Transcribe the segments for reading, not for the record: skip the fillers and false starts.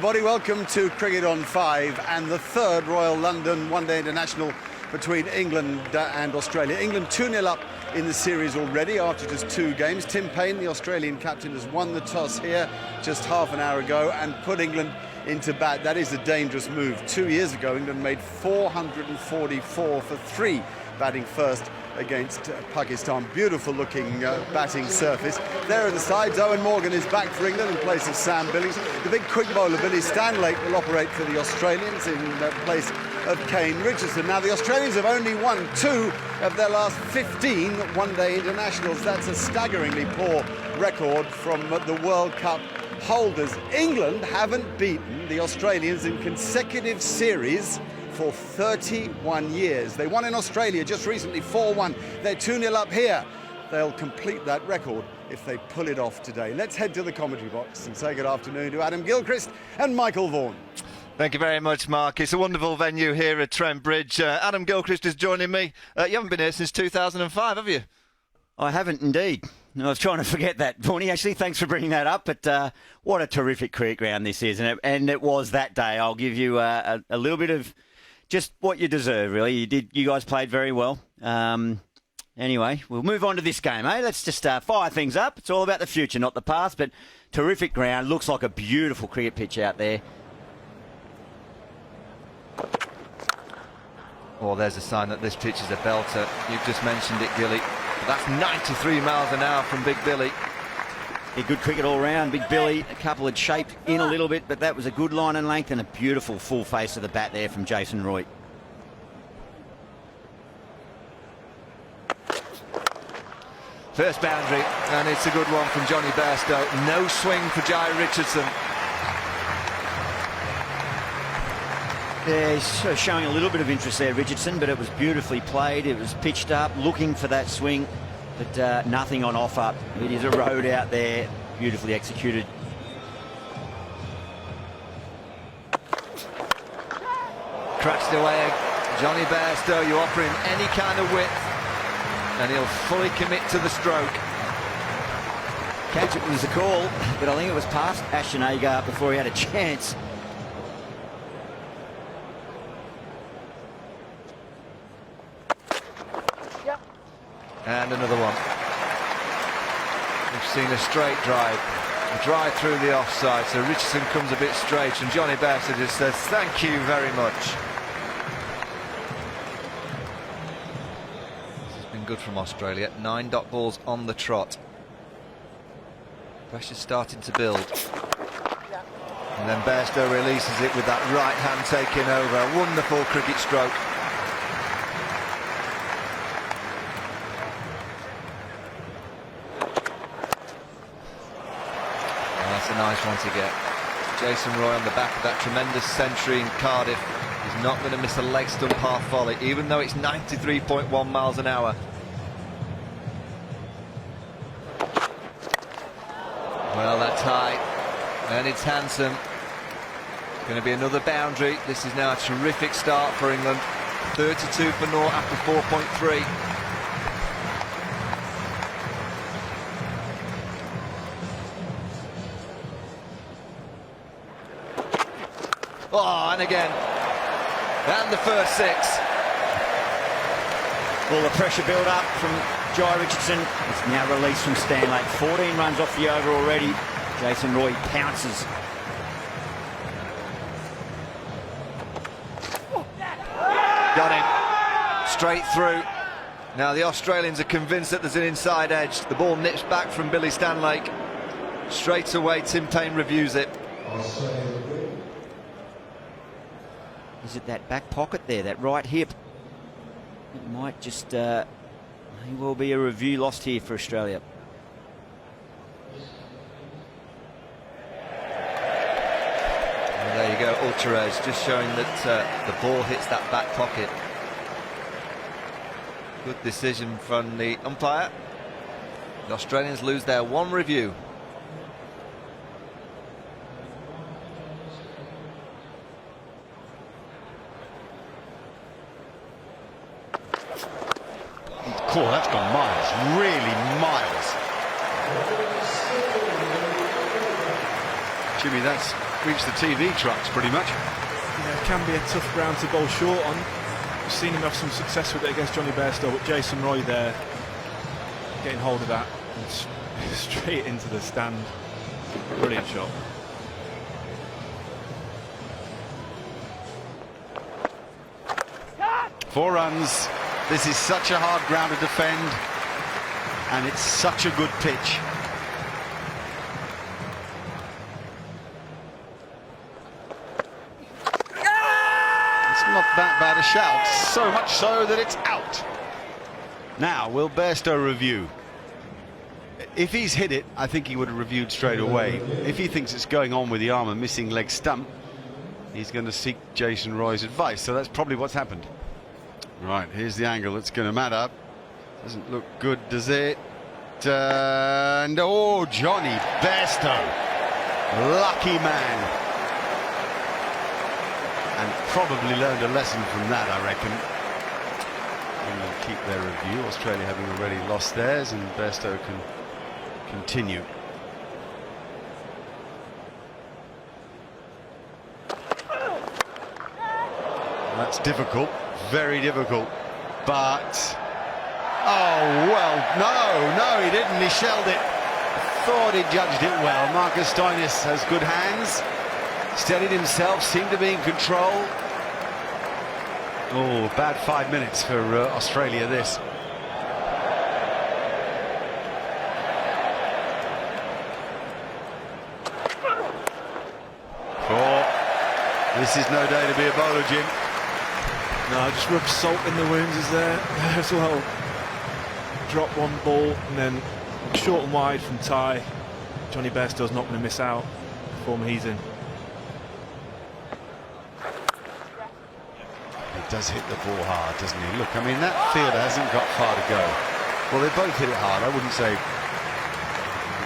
everybody. Welcome to Cricket on 5 and the third Royal London One-Day International between England and Australia. England 2-0 up in the series already after just 2 games. Tim Paine, the Australian captain, has won the toss here just half an hour ago and put England into bat. That is a dangerous move. 2 years ago, England made 444 for 3 batting first against Pakistan. Beautiful looking batting surface. There are the sides. Owen Morgan is back for England in place of Sam Billings. The big quick bowler Billy Stanlake will operate for the Australians in place of Kane Richardson. Now the Australians have only won 2 of their last 15 one-day internationals. That's a staggeringly poor record from the World Cup holders. England haven't beaten the Australians in consecutive series for 31 years. They won in Australia just recently, 4-1. They're 2-0 up here. They'll complete that record if they pull it off today. Let's head to the commentary box and say good afternoon to Adam Gilchrist and Michael Vaughan. Thank you very much, Mark. It's a wonderful venue here at Trent Bridge. Adam Gilchrist is joining me. You haven't been here since 2005, have you? I haven't indeed. I was trying to forget that, Vaughan. Actually, thanks for bringing that up. But what a terrific cricket ground this is. And it was that day. I'll give you a little bit of just what you deserve, really. You guys played very well. Anyway, we'll move on to this game, eh? Let's just fire things up. It's all about the future, not the past. But terrific ground. Looks like a beautiful cricket pitch out there. Well, there's a sign that this pitch is a belter. You've just mentioned it, Gilly. That's 93 miles an hour from Big Billy. Yeah, good cricket all round. Big Billy, a couple had shaped in a little bit, but that was a good line and length and a beautiful full face of the bat there from Jason Roy. First boundary, and it's a good one from Johnny Bairstow. No swing for Jai Richardson. Yeah, he's sort of showing a little bit of interest there, Richardson, but it was beautifully played. It was pitched up, looking for that swing, but nothing on offer. It is a road out there, beautifully executed. Crashed away. Johnny Bairstow, you offer him any kind of width, and he'll fully commit to the stroke. Catch it was a call, but I think it was past Ashton Agar before he had a chance. And another one. We've seen a straight drive. A drive through the offside, so Richardson comes a bit straight, and Johnny Bairstow just says, thank you very much. This has been good from Australia. 9 dot balls on the trot. Pressure's starting to build. And then Bairstow releases it with that right hand taking over. A wonderful cricket stroke. That's a nice one to get. Jason Roy on the back of that tremendous century in Cardiff. He's not going to miss a leg stump half volley, even though it's 93.1 miles an hour. Well, that's high, and it's handsome. It's going to be another boundary. This is now a terrific start for England. 32 for naught after 4.3. Oh, and again. And the first 6. Well, the pressure build up from Jai Richardson. It's now released from Stanlake. 14 runs off the over already. Jason Roy pounces. Got him. Straight through. Now the Australians are convinced that there's an inside edge. The ball nips back from Billy Stanlake. Straight away, Tim Paine reviews it. Is it that back pocket there, that right hip? It might just may well be a review lost here for Australia. Well, there you go, Ultra-Edge, just showing that the ball hits that back pocket. Good decision from the umpire. The Australians lose their 1 review. Cool, that's gone miles, really miles. Jimmy, that's reach the TV trucks pretty much. Yeah, it can be a tough ground to bowl short on. We've seen him have some success with it against Johnny Bairstow, but Jason Roy there getting hold of that and straight into the stand. Brilliant shot. Four runs. This is such a hard ground to defend, and it's such a good pitch. It's not that bad a shout, so much so that it's out. Now, will Bairstow review? If he's hit it, I think he would have reviewed straight away. If he thinks it's going on with the arm and missing leg stump, he's going to seek Jason Roy's advice. So that's probably what's happened. Right, here's the angle that's going to matter. Doesn't look good, does it? And oh, Johnny Bairstow, lucky man, and probably learned a lesson from that, I reckon. England keep their review, Australia having already lost theirs, and Bairstow can continue. That's difficult, very difficult, but oh well, no, he didn't. He shelled it. Thought he judged it well. Marcus Stoinis has good hands, steadied himself, seemed to be in control. Oh, bad 5 minutes for Australia, this. This is no day to be a bowler, Jim. No, just rub salt in the wounds is there as well. Drop one ball and then short and wide from Ty. Johnny Bairstow's not going to miss out the form he's in. He does hit the ball hard, doesn't he? Look, I mean, that fielder hasn't got far to go. Well, they both hit it hard. I wouldn't say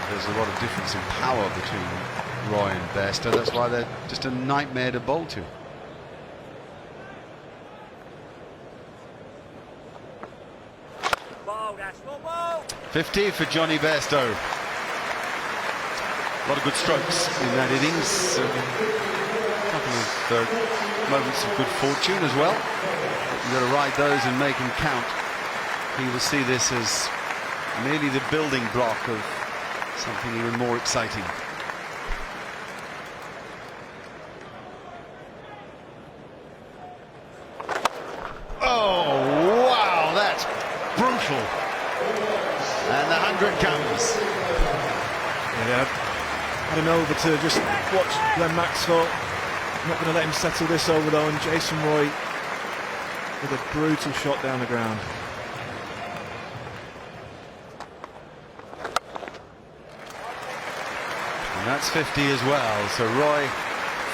there's a lot of difference in power between Roy and Bairstow. That's why they're just a nightmare to bowl to. Ball, that's ball. 50 for Johnny Bairstow. A lot of good strokes in that innings. A couple of moments of good fortune as well. You've got to ride those and make them count. He will see this as merely the building block of something even more exciting. Oh, wow, that's brutal. And the 100 comes. Yeah, had him over to just watch Glenn Maxwell. Not going to let him settle this over though, and Jason Roy with a brutal shot down the ground. And that's 50 as well, so Roy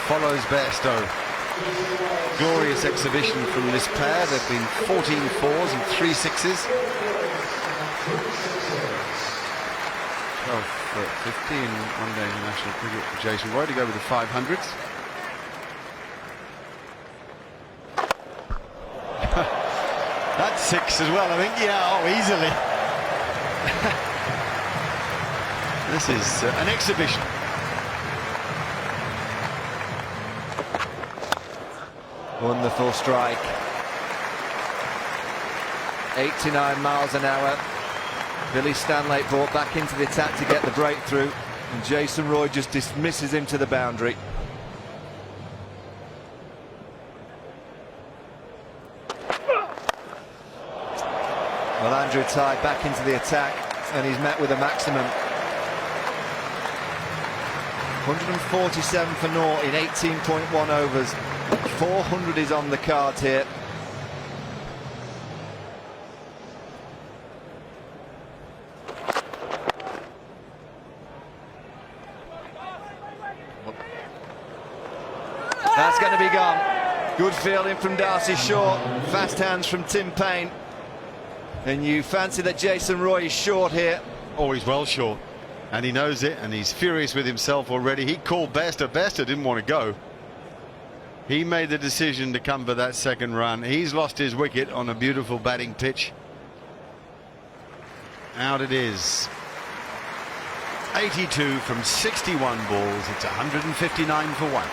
follows Bairstow. Glorious exhibition from this pair. There have been 14 fours and 3 sixes. 12 for 50 in one-day international cricket for Jason Roy to go with the 500s. That's 6 as well, I think. Yeah, oh, easily. This is an exhibition. Wonderful strike. 89 miles an hour. Billy Stanlake brought back into the attack to get the breakthrough, and Jason Roy just dismisses him to the boundary. Well, Andrew Ty back into the attack, and he's met with a maximum. 147 for naught in 18.1 overs. 400 is on the cards here. That's going to be gone. Good fielding from Darcy Short. Fast hands from Tim Paine. And you fancy that Jason Roy is short here. Oh, he's well short. And he knows it, and he's furious with himself already. He called Bairstow. Bairstow didn't want to go. He made the decision to come for that second run. He's lost his wicket on a beautiful batting pitch. Out it is. 82 from 61 balls. It's 159 for 1.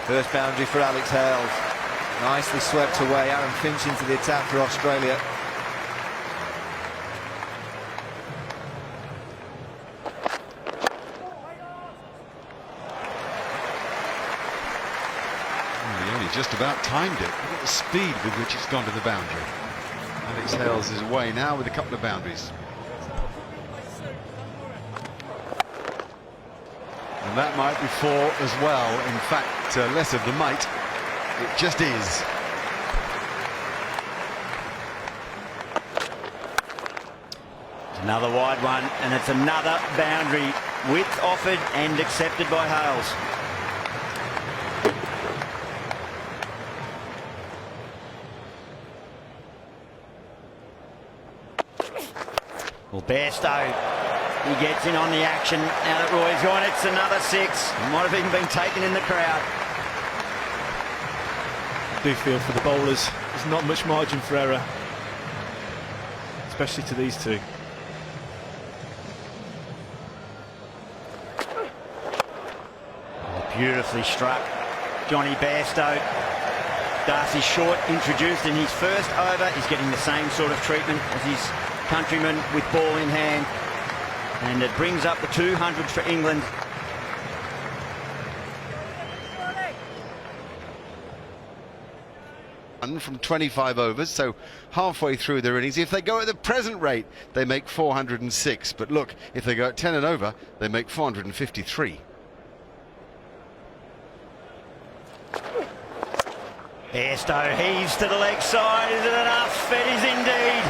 First boundary for Alex Hales. Nicely swept away. Aaron Finch into the attack for Australia. He only just about timed it. Look at the speed with which it's gone to the boundary. Alex Hales is away now with a couple of boundaries. And that might be 4 as well. In fact, less of the might. It just is. Another wide one, and it's another boundary. Width offered and accepted by Hales. Well, Bairstow, he gets in on the action. Now that Roy's gone, it's another 6. Might have even been taken in the crowd. I do feel for the bowlers, there's not much margin for error, especially to these two. Oh, beautifully struck. Johnny Bairstow. Darcy Short introduced in his first over. He's getting the same sort of treatment as his countryman with ball in hand. And it brings up the 200 for England. From 25 overs, so halfway through their innings. If they go at the present rate, they make 406. But look, if they go at 10 and over, they make 453. Bairstow heaves to the leg side. Is it enough? It is indeed.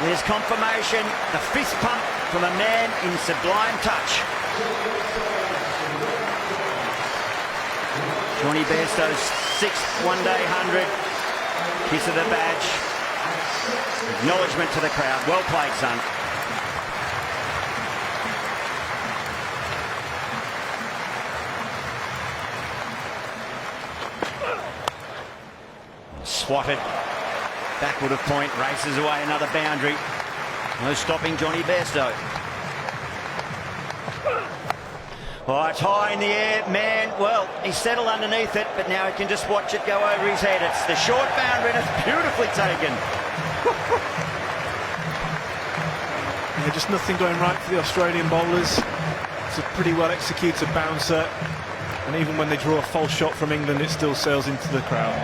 There's confirmation. The fist pump from a man in sublime touch. Johnny Bairstow's 6th one-day 100. Kiss of the badge. Acknowledgement to the crowd. Well played, son. Swatted. Backward of point. Races away another boundary. No stopping Johnny Bairstow. Oh, it's high in the air, man. Well, he's settled underneath it, but now he can just watch it go over his head. It's the short boundary, and it's beautifully taken. Yeah, just nothing going right for the Australian bowlers. It's a pretty well executed bouncer, and even when they draw a false shot from England, it still sails into the crowd.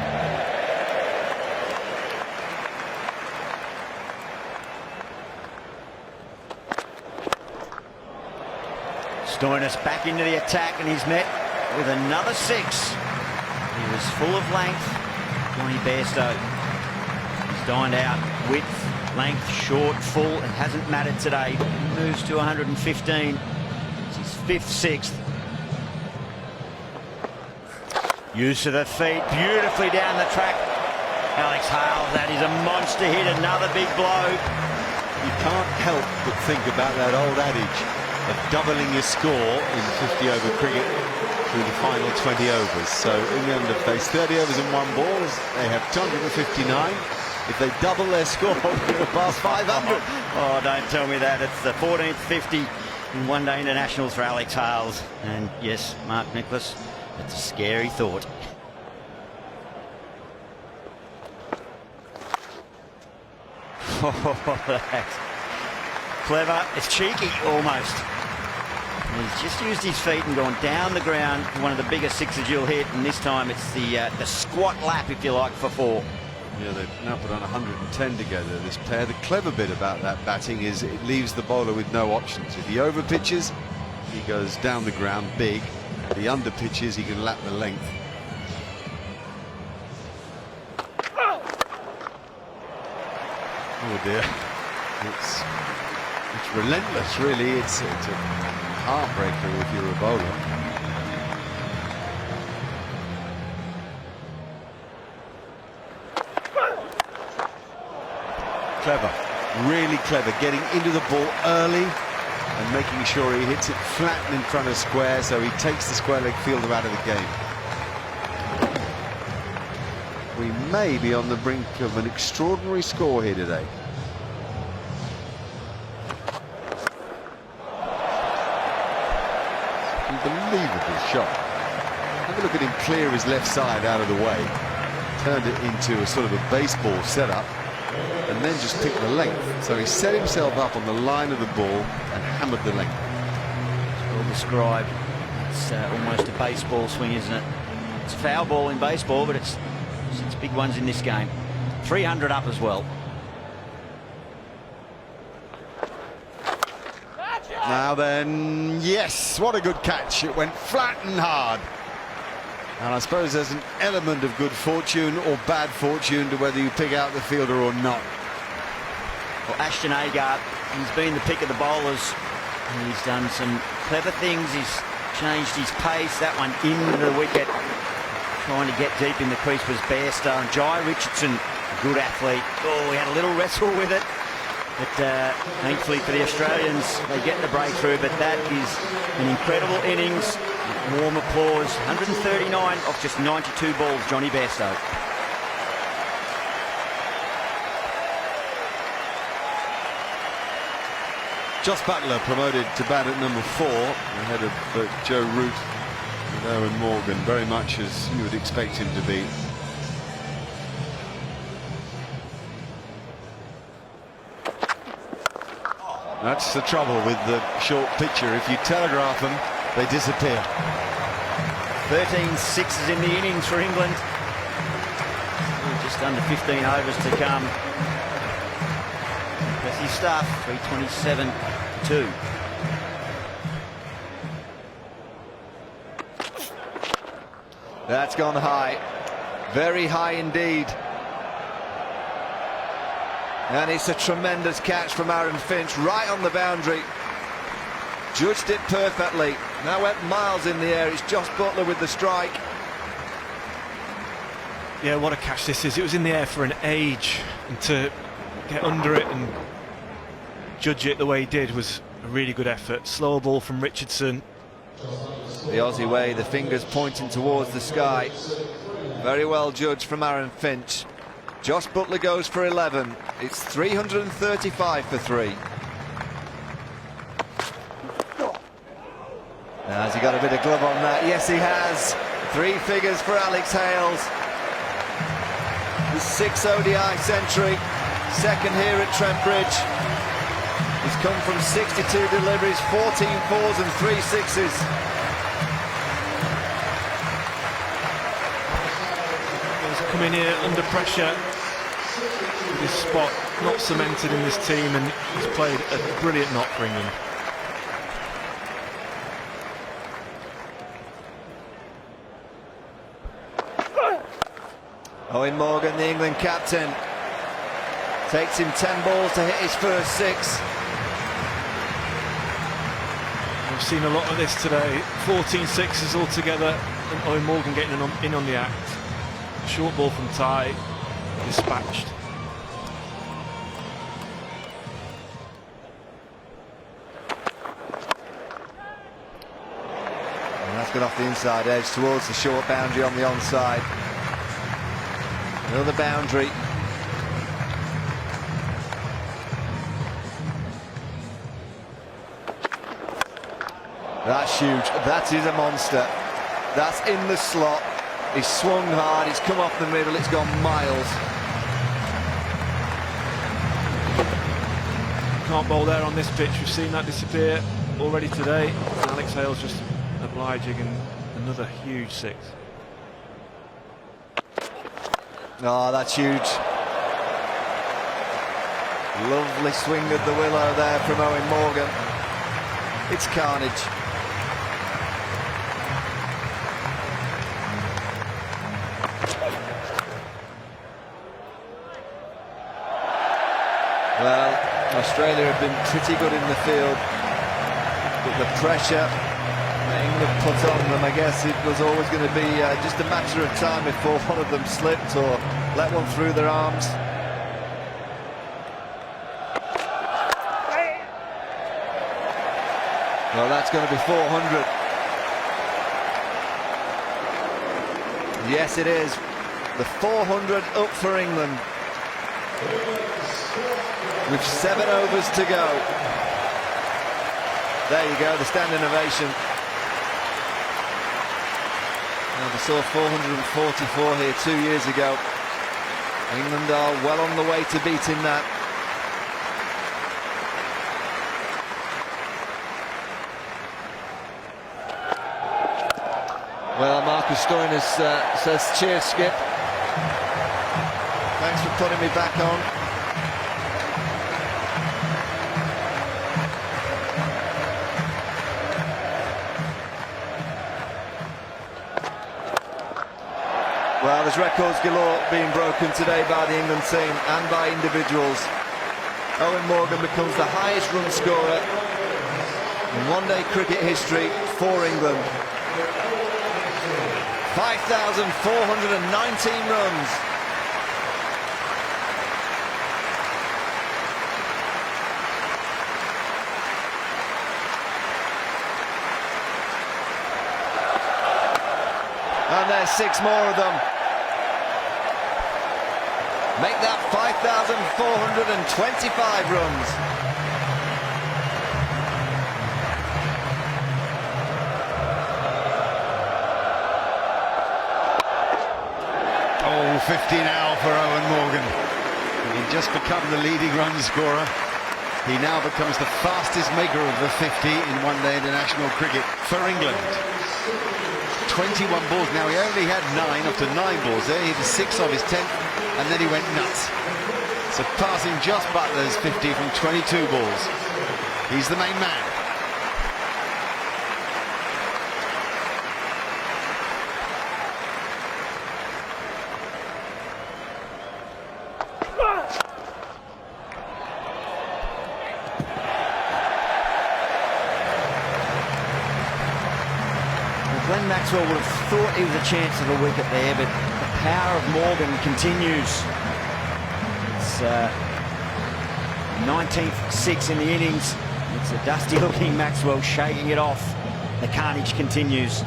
Stoinis back into the attack, and he's met with another 6. He was full of length. Johnny Bairstow. He's dined out. Width, length, short, full. It hasn't mattered today. He moves to 115. It's his 5th, 6th. Use of the feet, beautifully down the track. Alex Hales, that is a monster hit. Another big blow. You can't help but think about that old adage of doubling your score in 50-over cricket through the final 20 overs. So England have faced 30 overs and 1 ball. They have 259. If they double their score, they'll pass 500. Oh, don't tell me that. It's the 14th 50 in one-day internationals for Alex Hales. And yes, Mark Nicholas, it's a scary thought. Oh, that's clever. It's cheeky, almost. He's just used his feet and gone down the ground for one of the biggest 6s you'll hit, and this time it's the squat lap, if you like, for 4. Yeah, they've now put on 110 together, this pair. The clever bit about that batting is it leaves the bowler with no options. If he over pitches, he goes down the ground big. If he under pitches, he can lap the length. Oh dear. It's relentless, really. It's a heartbreaker if you're a bowler. Clever, really clever, getting into the ball early and making sure he hits it flat and in front of square, so he takes the square leg fielder out of the game. We may be on the brink of an extraordinary score here today. Unbelievable shot. Have a look at him clear his left side out of the way. Turned it into a sort of a baseball setup and then just picked the length. So he set himself up on the line of the ball and hammered the length. Well described. It's almost a baseball swing, isn't it? It's a foul ball in baseball, but it's big ones in this game. 300 up as well. Now then, yes, what a good catch. It went flat and hard. And I suppose there's an element of good fortune or bad fortune to whether you pick out the fielder or not. Well, Ashton Agar, he's been the pick of the bowlers. He's done some clever things. He's changed his pace. That one into the wicket. Trying to get deep in the crease was Bairstow. And Jai Richardson, good athlete. Oh, he had a little wrestle with it. But thankfully for the Australians, they get the breakthrough. But that is an incredible innings. Warm applause. 139 off just 92 balls, Johnny Bairstow. Joss Buttler promoted to bat at number 4 ahead of Joe Root and Owen Morgan, very much as you would expect him to be. That's the trouble with the short pitcher. If you telegraph them, they disappear. 13 sixes in the innings for England. Just under 15 overs to come. Impressive stuff. 327-2. That's gone high. Very high indeed. And it's a tremendous catch from Aaron Finch, right on the boundary. Judged it perfectly. Now went miles in the air. It's Josh Buttler with the strike. Yeah, what a catch this is. It was in the air for an age, and to get under it and judge it the way he did was a really good effort. Slow ball from Richardson. The Aussie way, the fingers pointing towards the sky. Very well judged from Aaron Finch. Josh Buttler goes for 11. It's 335 for 3. Now, has he got a bit of glove on that? Yes, he has. 3 figures for Alex Hales. His 6th ODI century. 2nd here at Trent Bridge. He's come from 62 deliveries, 14 fours and 3 sixes. He's come in here under pressure with his spot not cemented in this team, and he's played a brilliant knock for England. Owen Morgan, the England captain, takes him 10 balls to hit his first 6. We've seen a lot of this today. 14 sixes altogether, and Owen Morgan getting in on the act. Short ball from Ty, dispatched. And that's gone off the inside edge towards the short boundary on the onside. Another boundary. That's huge. That is a monster. That's in the slot. He's swung hard. He's come off the middle. It's gone miles. Can't bowl there on this pitch. We've seen that disappear already today. Alex Hales just obliging, and another huge 6. Oh, that's huge. Lovely swing of the willow there from Owen Morgan. It's carnage. Well, Australia have been pretty good in the field, but the pressure that England put on them, I guess it was always going to be just a matter of time before one of them slipped or let one through their arms. Well, that's going to be 400. Yes, it is. The 400 up for England with 7 overs to go. There you go, the standing ovation. Now they saw 444 here 2 years ago. England are well on the way to beating that. Well, Marcus Stoinis says, cheers, Skip. Thanks for putting me back on. Well, there's records galore being broken today by the England team and by individuals. Eoin Morgan becomes the highest run scorer in one-day cricket history for England. 5,419 runs. And there's 6 more of them. Make that 5,425 runs. Oh, 50 now for Eoin Morgan. He'd just become the leading run scorer. He now becomes the fastest maker of the 50 in one-day international cricket for England. 21 balls. Now, he only had 9 after 9 balls there. He had 6 of his 10th, and then he went nuts. Surpassing Jos Buttler's 50 from 22 balls. He's the main man. Glenn Maxwell would have thought he was a chance of a wicket there, but the power of Morgan continues. It's 19th 6 in the innings. It's a dusty-looking Maxwell shaking it off. The carnage continues.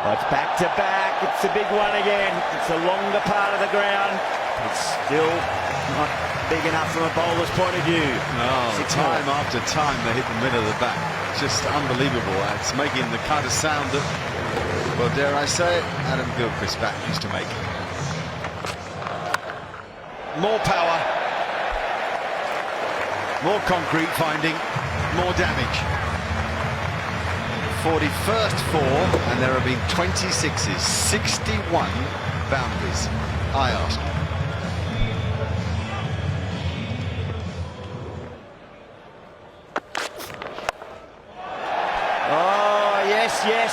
But it's back-to-back. It's a big one again. It's a longer part of the ground. It's still not big enough from a bowler's point of view. Oh, time after time they hit the middle of the bat. Just unbelievable. It's making the kind of sound that, well, dare I say it, Adam Gilchrist's bat used to make. More power, more concrete finding, more damage. 41st 4, and there have been 26s, 61 boundaries. I ask.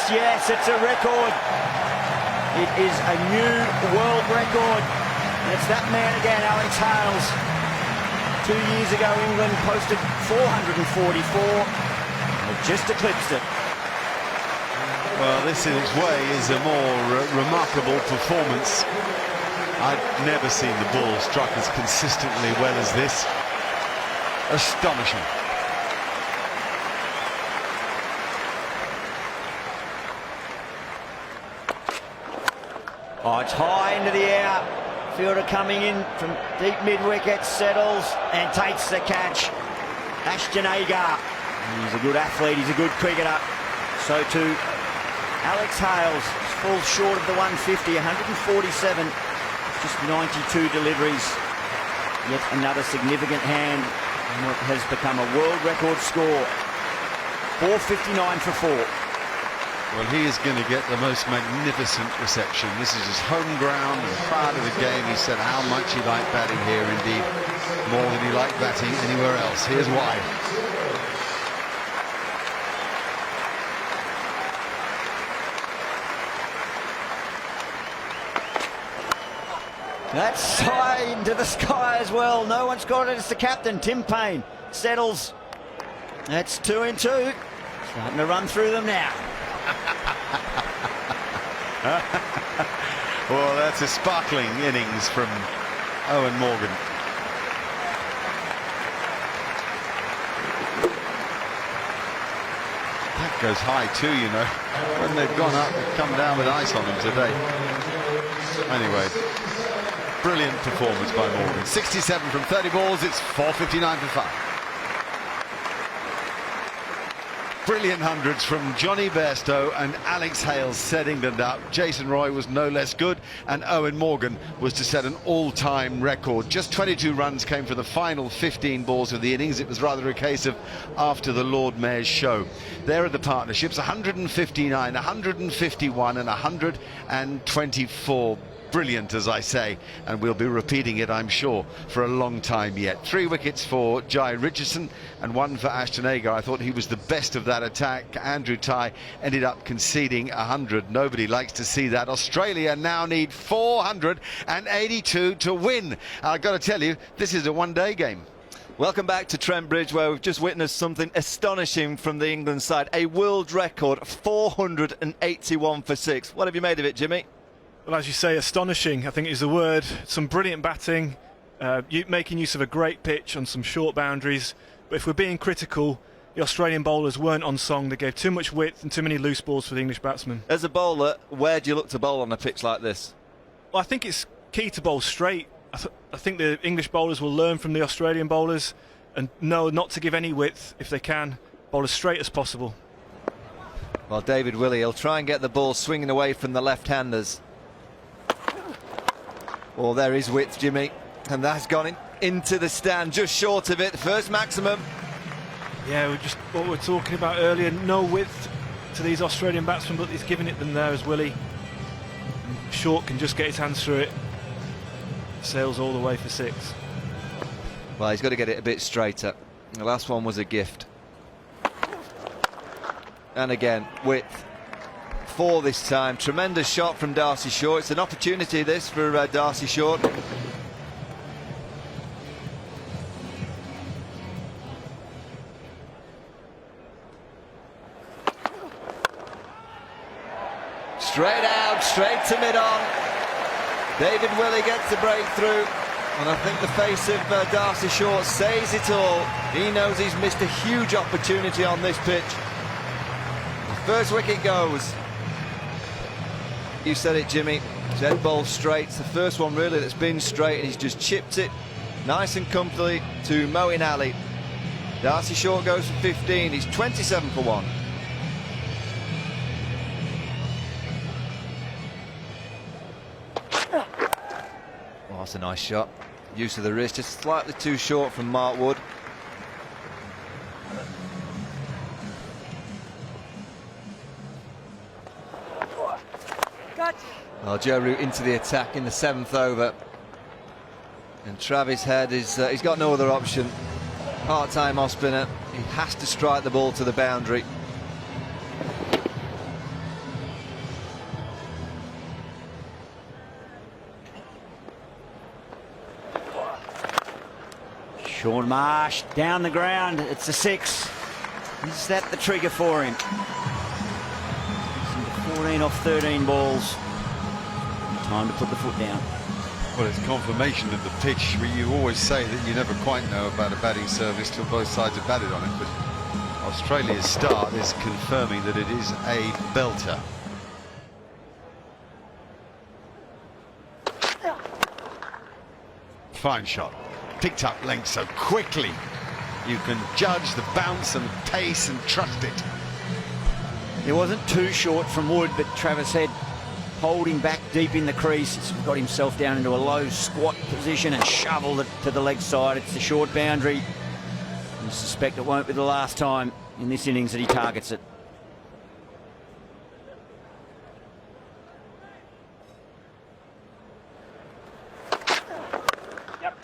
Yes, it's a record. It is a new world record. And it's that man again, Alex Hales. 2 years ago, England posted 444. They've just eclipsed it. Well, this in its way is a more remarkable performance. I've never seen the ball struck as consistently well as this. Astonishing. Oh, it's high into the air. Fielder coming in from deep mid-wicket, settles and takes the catch. Ashton Agar. He's a good athlete, he's a good cricketer. So too Alex Hales falls short of the 150, 147. Just 92 deliveries. Yet another significant hand in what has become a world record score. 459 for 4. Well, he is going to get the most magnificent reception. This is his home ground, and prior to the game he said how much he liked batting here, indeed more than he liked batting anywhere else. Here's why. That's high into the sky as well. No one's got it. It's the captain, Tim Paine. Settles. That's 2 and 2. Starting to run through them now. Well, that's a sparkling innings from Eoin Morgan. That goes high too, you know. When they've gone up, they've come down with ice on them today. Anyway, brilliant performance by Morgan. 67 from 30 balls, it's 4.59 for 5. Brilliant hundreds from Johnny Bairstow and Alex Hales set England up. Jason Roy was no less good, and Owen Morgan was to set an all-time record. Just 22 runs came for the final 15 balls of the innings. It was rather a case of after the Lord Mayor's show. There are the partnerships: 159, 151 and 124. Brilliant, as I say, and we'll be repeating it, I'm sure, for a long time yet. 3 wickets for Jai Richardson and 1 for Ashton Agar. I thought he was the best of that attack. Andrew Tye ended up conceding 100. Nobody likes to see that. Australia now need 482 to win. I've got to tell you, this is a one-day game. Welcome back to Trent Bridge, where we've just witnessed something astonishing from the England side. A world record, 481 for 6. What have you made of it, Jimmy? Well, as you say, astonishing, I think is the word. Some brilliant batting, making use of a great pitch on some short boundaries. But if we're being critical, the Australian bowlers weren't on song. They gave too much width and too many loose balls for the English batsmen. As a bowler, where do you look to bowl on a pitch like this? Well, I think it's key to bowl straight. I think the English bowlers will learn from the Australian bowlers and know not to give any width if they can. Bowl as straight as possible. Well, David Willey, he'll try and get the ball swinging away from the left-handers. Well, there is width, Jimmy, and that's gone into the stand, just short of it. First maximum. Yeah, what we were talking about earlier, no width to these Australian batsmen, but he's giving it them there as Willie. And Short can just get his hands through it. Sails all the way for 6. Well, he's got to get it a bit straighter. The last one was a gift. And again, width. 4 this time. Tremendous shot from Darcy Short. It's an opportunity, this, for Darcy Short. Straight out, straight to mid-on. David Willey gets the breakthrough. And I think the face of Darcy Short says it all. He knows he's missed a huge opportunity on this pitch. The first wicket goes. You said it, Jimmy. Dead ball straight. It's the first one really that's been straight, and he's just chipped it nice and comfortably to Moeen Ali. Darcy Short goes for 15. He's 27 for 1. Oh, that's a nice shot. Use of the wrist, just slightly too short from Mark Wood. Well, Joe Root into the attack in the 7th over, and Travis Head is he's got no other option. Part-time off spinner, he has to strike the ball to the boundary. Sean Marsh down the ground. It's a 6. Is that the trigger for him? 14 off 13 balls. Time to put the foot down. Well, it's confirmation of the pitch. You always say that you never quite know about a batting service till both sides have batted on it, but Australia's start is confirming that it is a belter. Fine shot. Picked up length so quickly. You can judge the bounce and pace and trust it. It wasn't too short from Wood, but Travis Head holding back deep in the crease. He's got himself down into a low squat position and shoveled it to the leg side. It's a short boundary. I suspect it won't be the last time in this innings that he targets it.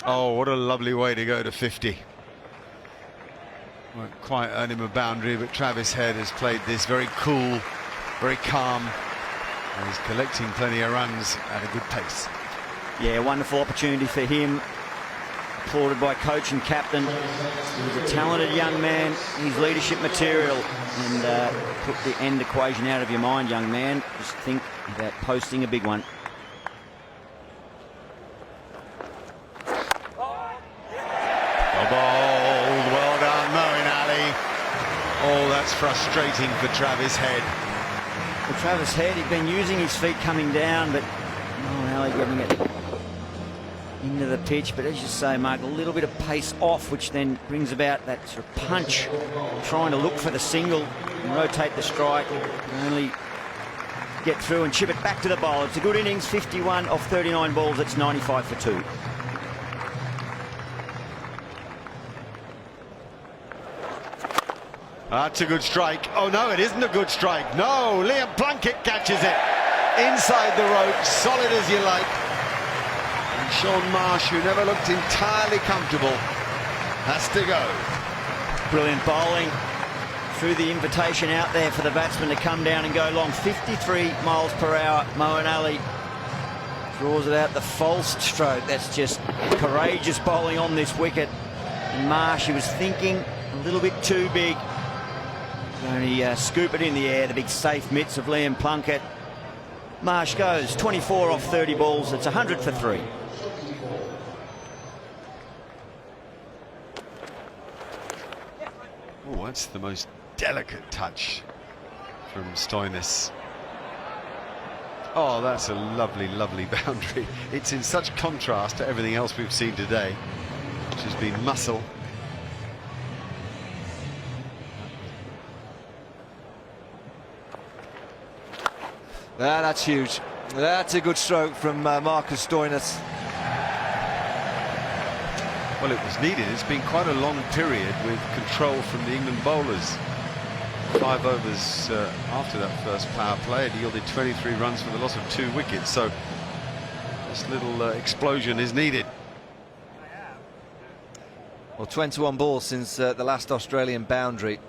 Oh, what a lovely way to go to 50. Won't quite earn him a boundary, but Travis Head has played this very cool, very calm, and he's collecting plenty of runs at a good pace. Yeah, wonderful opportunity for him. Applauded by coach and captain. He's a talented young man. He's leadership material. And put the end equation out of your mind, young man. Just think about posting a big one. Well done, Moeen Ali. Oh, that's frustrating for Travis Head. Well, Travis Head, he'd been using his feet coming down, but Moeen Ali getting it into the pitch, but as you say, Mark, a little bit of pace off, which then brings about that sort of punch, trying to look for the single and rotate the strike, and only get through and chip it back to the bowl. It's a good innings, 51 off 39 balls, it's 95 for 2. That's a good strike. Oh no, it isn't a good strike. No, Liam Plunkett catches it inside the rope, solid as you like. And Shaun Marsh, who never looked entirely comfortable, has to go. Brilliant bowling. Through the invitation out there for the batsman to come down and go long. 53 miles per hour. Moeen Ali draws it out the false stroke. That's just courageous bowling on this wicket. And Marsh, he was thinking a little bit too big. Only scoop it in the air, the big safe mitts of Liam Plunkett. Marsh goes 24 off 30 balls. It's 100 for 3. Oh, that's the most delicate touch from Stoinis. Oh, that's a lovely, lovely boundary. It's in such contrast to everything else we've seen today, which has been muscle. That's huge. That's a good stroke from Marcus Stoinis. Well, it was needed. It's been quite a long period with control from the England bowlers. 5 overs after that first power play, it yielded 23 runs for the loss of 2 wickets. So this little explosion is needed. Well, 21 balls since the last Australian boundary.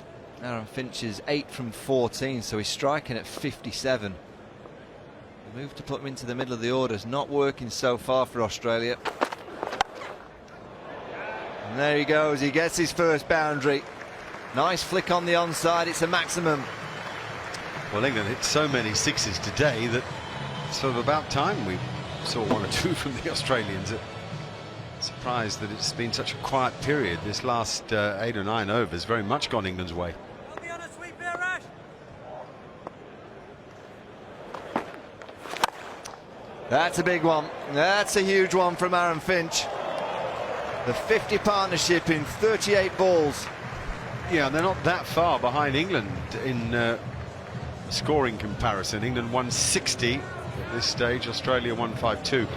Aaron Finch is 8 from 14, so he's striking at 57. The move to put him into the middle of the order is not working so far for Australia. And there he goes, he gets his first boundary. Nice flick on the onside, it's a maximum. Well, England hit so many sixes today that it's sort of about time we saw 1 or 2 from the Australians. Surprised that it's been such a quiet period. This last 8 or 9 overs very much gone England's way. That's a big one. That's a huge one from Aaron Finch. The 50 partnership in 38 balls. Yeah, they're not that far behind England in scoring comparison. England 160 at this stage, Australia 152,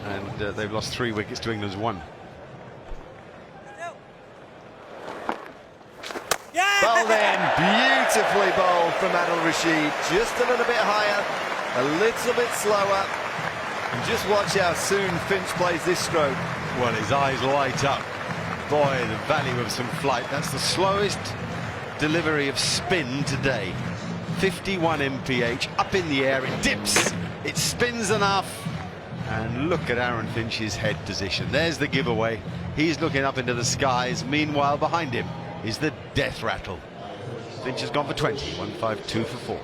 and they've lost 3 wickets to England's 1. Well then, beautifully bowled from Adil Rashid. Just a little bit higher, a little bit slower. And just watch how soon Finch plays this stroke. Well, his eyes light up. Boy, the value of some flight. That's the slowest delivery of spin today. 51 mph, up in the air, it dips, it spins enough. And look at Aaron Finch's head position. There's the giveaway. He's looking up into the skies. Meanwhile, behind him is the death rattle. Finch has gone for 20, 152 for 4.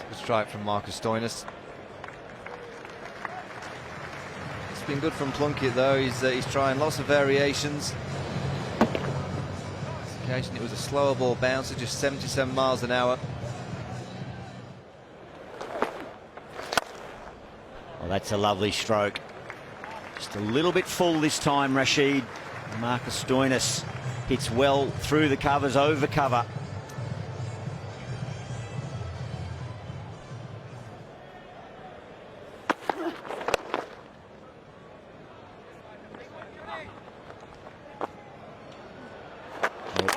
Good strike from Marcus Stoinis. It's been good from Plunkett though. He's trying lots of variations. This occasion it was a slower ball bouncer, just 77 miles an hour. Well, that's a lovely stroke. Just a little bit full this time, Rashid. Marcus Stoinis hits well through the covers, over cover.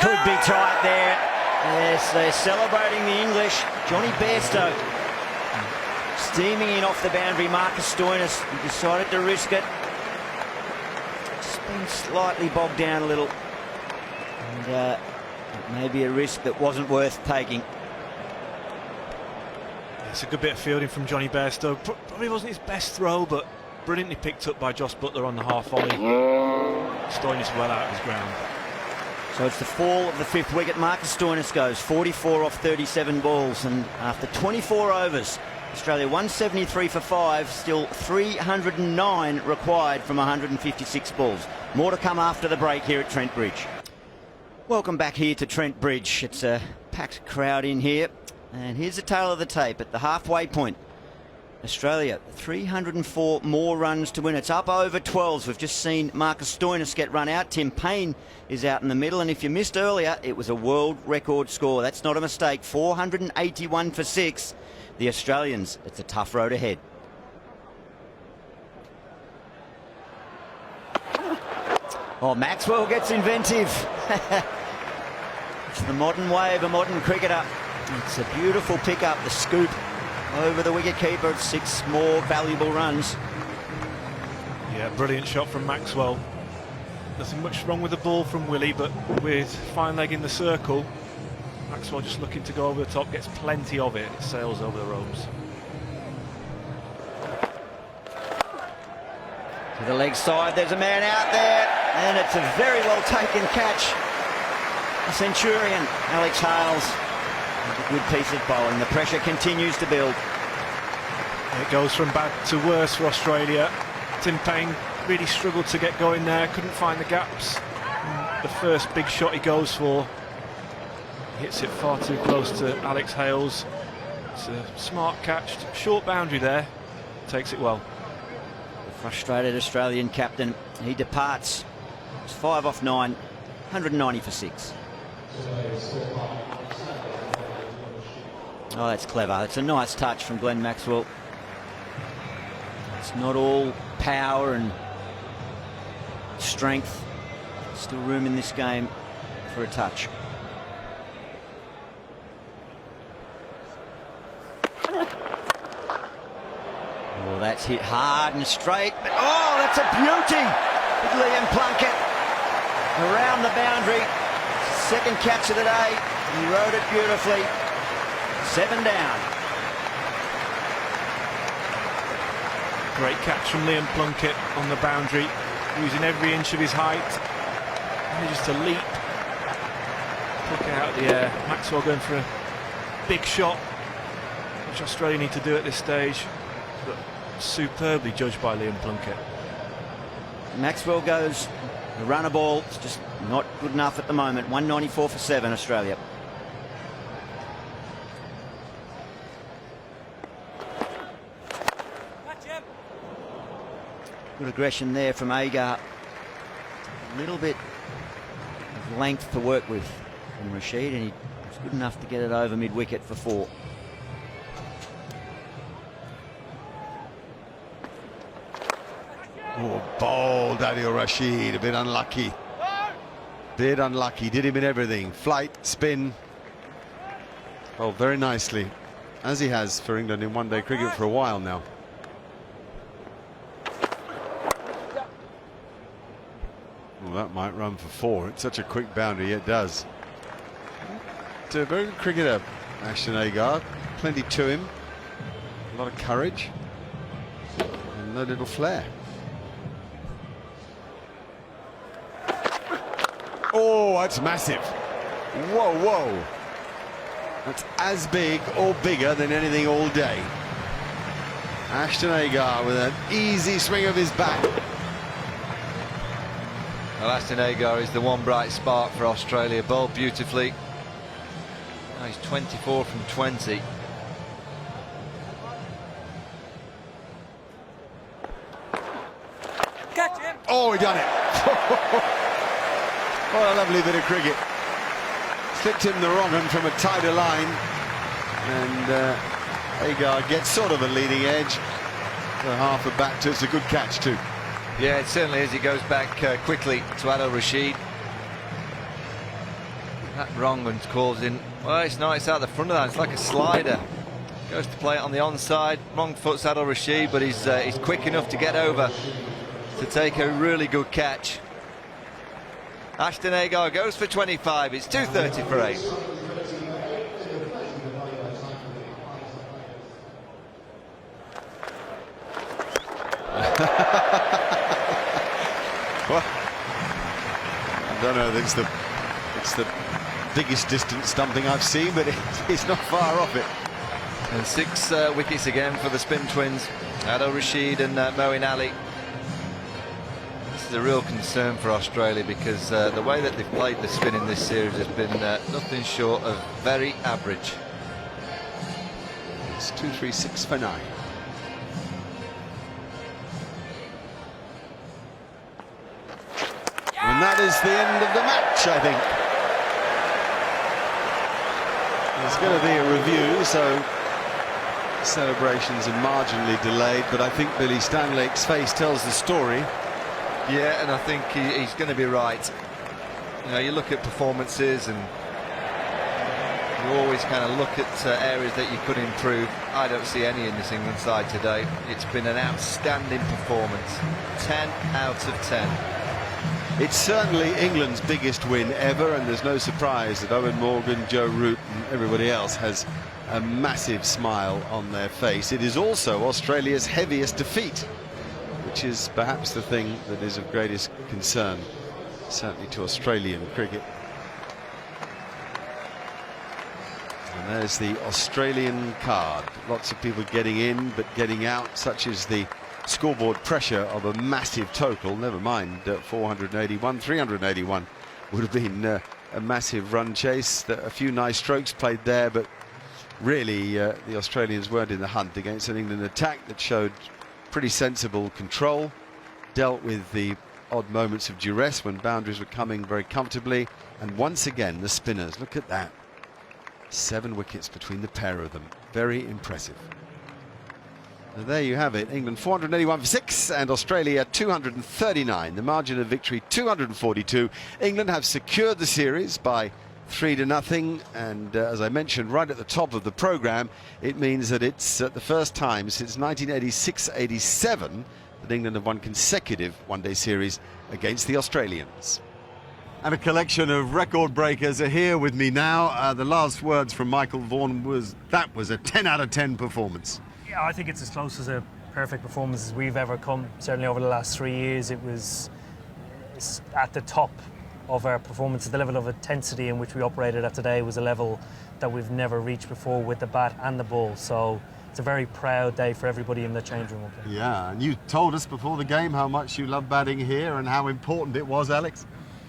Could be tight there. Yes, they're celebrating the English. Johnny Bairstow steaming in off the boundary. Marcus Stoinis decided to risk it. Just been slightly bogged down a little. And maybe a risk that wasn't worth taking. It's a good bit of fielding from Johnny Bairstow. Probably wasn't his best throw, but brilliantly picked up by Jos Buttler on the half volley. Stoinis well out of his ground. So it's the fall of the 5th wicket. Marcus Stoinis goes 44 off 37 balls, and after 24 overs, Australia 173 for 5, still 309 required from 156 balls. More to come after the break here at Trent Bridge. Welcome back here to Trent Bridge. It's a packed crowd in here. And here's the tale of the tape at the halfway point. Australia, 304 more runs to win. It's up over 12s. We've just seen Marcus Stoinis get run out. Tim Payne is out in the middle. And if you missed earlier, it was a world record score. That's not a mistake. 481 for 6. The Australians, it's a tough road ahead. Oh, Maxwell gets inventive. It's the modern way of a modern cricketer. It's a beautiful pick-up, the scoop over the wicket-keeper. 6 more valuable runs. Yeah, brilliant shot from Maxwell. Nothing much wrong with the ball from Willie, but with fine leg in the circle, Maxwell just looking to go over the top, gets plenty of it. It sails over the ropes. To the leg side, there's a man out there, and it's a very well taken catch. The Centurion, Alex Hales, with a good piece of bowling. The pressure continues to build. It goes from bad to worse for Australia. Tim Payne really struggled to get going there, couldn't find the gaps. The first big shot he goes for, he hits it far too close to Alex Hales. It's a smart catch, short boundary there, takes it well. The frustrated Australian captain, he departs. It's 5 off 9, 190 for 6. Oh, that's clever. It's a nice touch from Glenn Maxwell. It's not all power and strength. Still room in this game for a touch. Oh, that's hit hard and straight. But, oh, that's a beauty! With Liam Plunkett around the boundary. Second catch of the day. He rode it beautifully. 7 down. Great catch from Liam Plunkett on the boundary, using every inch of his height. Manages to leap, pick it out of the air. Maxwell going for a big shot, which Australia need to do at this stage, but superbly judged by Liam Plunkett. Maxwell goes, the runner ball, it's just not good enough at the moment. 194 for 7, Australia. Good aggression there from Agar. A little bit of length to work with from Rashid, and he was good enough to get it over mid-wicket for 4. Oh, bold Adil Rashid, a bit unlucky. Bit unlucky, did him in everything. Flight, spin. Oh, very nicely, as he has for England in one-day cricket for a while now. Well, that might run for 4. It's such a quick boundary, it does. It's a very good cricketer, Ashton Agar. Plenty to him. A lot of courage. And no little flair. Oh, that's massive. Whoa, whoa. That's as big or bigger than anything all day. Ashton Agar with an easy swing of his bat. Well, Ashton Agar is the one bright spark for Australia. Bowled beautifully. Now he's 24 from 20. Catch him. Oh, he done it. What a lovely bit of cricket. Slipped him the wrong one from a tighter line. And Agar gets sort of a leading edge. For half a bat to, it's a good catch too. Yeah, it certainly is. He goes back quickly to Adil Rashid. That wrong one calls in. Well, it's not. It's out the front of that. It's like a slider. Goes to play it on the onside. Wrong foot's Adil Rashid, but he's quick enough to get over to take a really good catch. Ashton Agar goes for 25. It's 230 for 8. Well, I don't know. It's the biggest distance stumping I've seen, but it's not far off it. And 6 wickets again for the spin twins, Adil Rashid and Moeen Ali. This is a real concern for Australia because the way that they've played the spin in this series has been nothing short of very average. It's 2-3-6 for 9. And that is the end of the match, I think. There's going to be a review, so celebrations are marginally delayed, but I think Billy Stanlake's face tells the story. Yeah, and I think he's going to be right. You know, you look at performances and you always kind of look at areas that you could improve. I don't see any in this England side today. It's been an outstanding performance. 10 out of 10. It's certainly England's biggest win ever, and there's no surprise that Owen Morgan, Joe Root and everybody else has a massive smile on their face. It is also Australia's heaviest defeat, which is perhaps the thing that is of greatest concern, certainly to Australian cricket. And there's the Australian card. Lots of people getting in but getting out, such as the scoreboard pressure of a massive total. Never mind 481, 381 would have been a massive run chase. A few nice strokes played there, but really the Australians weren't in the hunt against an England attack that showed pretty sensible control, dealt with the odd moments of duress when boundaries were coming very comfortably, and once again the spinners, look at that, 7 wickets between the pair of them. Very impressive. And there you have it. England 481 for 6 and Australia 239. The margin of victory 242. England have secured the series by 3-0, and as I mentioned right at the top of the programme, it means that it's the first time since 1986-87 that England have won consecutive one-day series against the Australians. And a collection of record breakers are here with me now. The last words from Michael Vaughan was that was a 10 out of 10 performance. Yeah, I think it's as close as a perfect performance as we've ever come. Certainly over the last 3 years, it's at the top of our performance. The level of intensity in which we operated at today was a level that we've never reached before with the bat and the ball. So it's a very proud day for everybody in the change room. Yeah, and you told us before the game how much you love batting here and how important it was, Alex.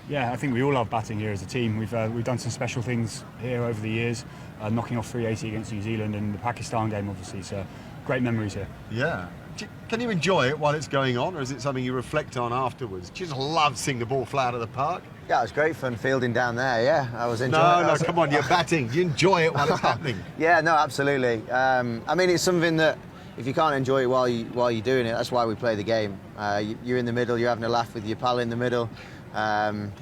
Yeah, I think we all love batting here as a team. We've done some special things here over the years, knocking off 380 against New Zealand and the Pakistan game, obviously. So great memories here. Yeah. Can you enjoy it while it's going on, or is it something you reflect on afterwards? Do you just love seeing the ball fly out of the park? Yeah, it was great fun fielding down there. Yeah, I was enjoying it. No, come on, you're batting. Do you enjoy it while it's happening? Yeah, no, absolutely. I mean, it's something that if you can't enjoy it while you're doing it, that's why we play the game. You're in the middle, you're having a laugh with your pal in the middle, and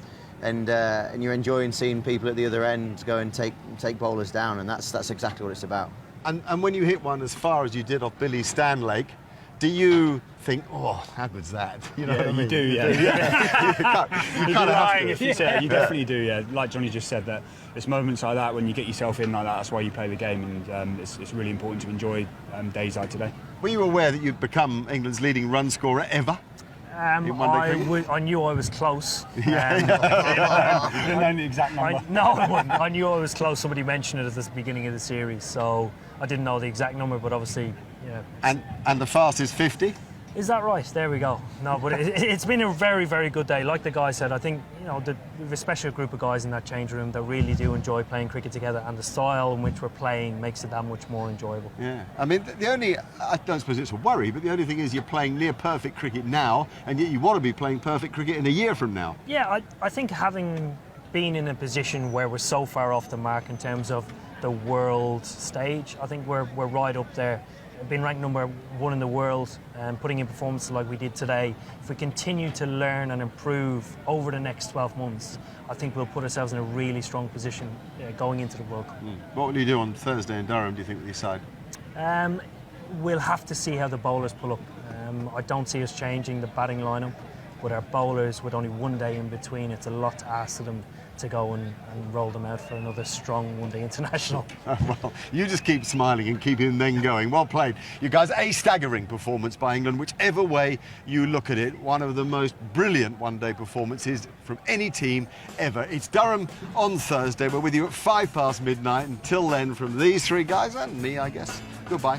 you're enjoying seeing people at the other end go and take bowlers down, and that's exactly what it's about. And when you hit one as far as you did off Billy Stanlake, do you think, oh, how good's that? You know what I mean? You do, yeah. you can't lying if you say it. You definitely do, yeah. Like Johnny just said, that it's moments like that when you get yourself in like that, that's why you play the game, and it's really important to enjoy days like today. Were you aware that you'd become England's leading run scorer ever? I knew I was close. You didn't know the exact number. I wouldn't. I knew I was close. Somebody mentioned it at the beginning of the series, so I didn't know the exact number, but obviously, yeah. And the fastest 50? Is that right? There we go. No, but it's been a very, very good day. Like the guy said, I think we have a special group of guys in that change room that really do enjoy playing cricket together, and the style in which we're playing makes it that much more enjoyable. Yeah, I mean, I don't suppose it's a worry, but the only thing is you're playing near perfect cricket now, and yet you want to be playing perfect cricket in a year from now. Yeah, I think having been in a position where we're so far off the mark in terms of the world stage, I think we're right up there. Being ranked number 1 in the world and putting in performances like we did today, if we continue to learn and improve over the next 12 months, I think we'll put ourselves in a really strong position going into the World Cup. What will you do on Thursday in Durham, do you think, with your side? We'll have to see how the bowlers pull up. I don't see us changing the batting lineup, but our bowlers, with only one day in between, it's a lot to ask of them to go and roll them out for another strong one-day international. Well, you just keep smiling and keep him then going. Well played. You guys, a staggering performance by England, whichever way you look at it. One of the most brilliant one-day performances from any team ever. It's Durham on Thursday. We're with you at 5 past midnight. Until then, from these three guys and me, I guess, goodbye.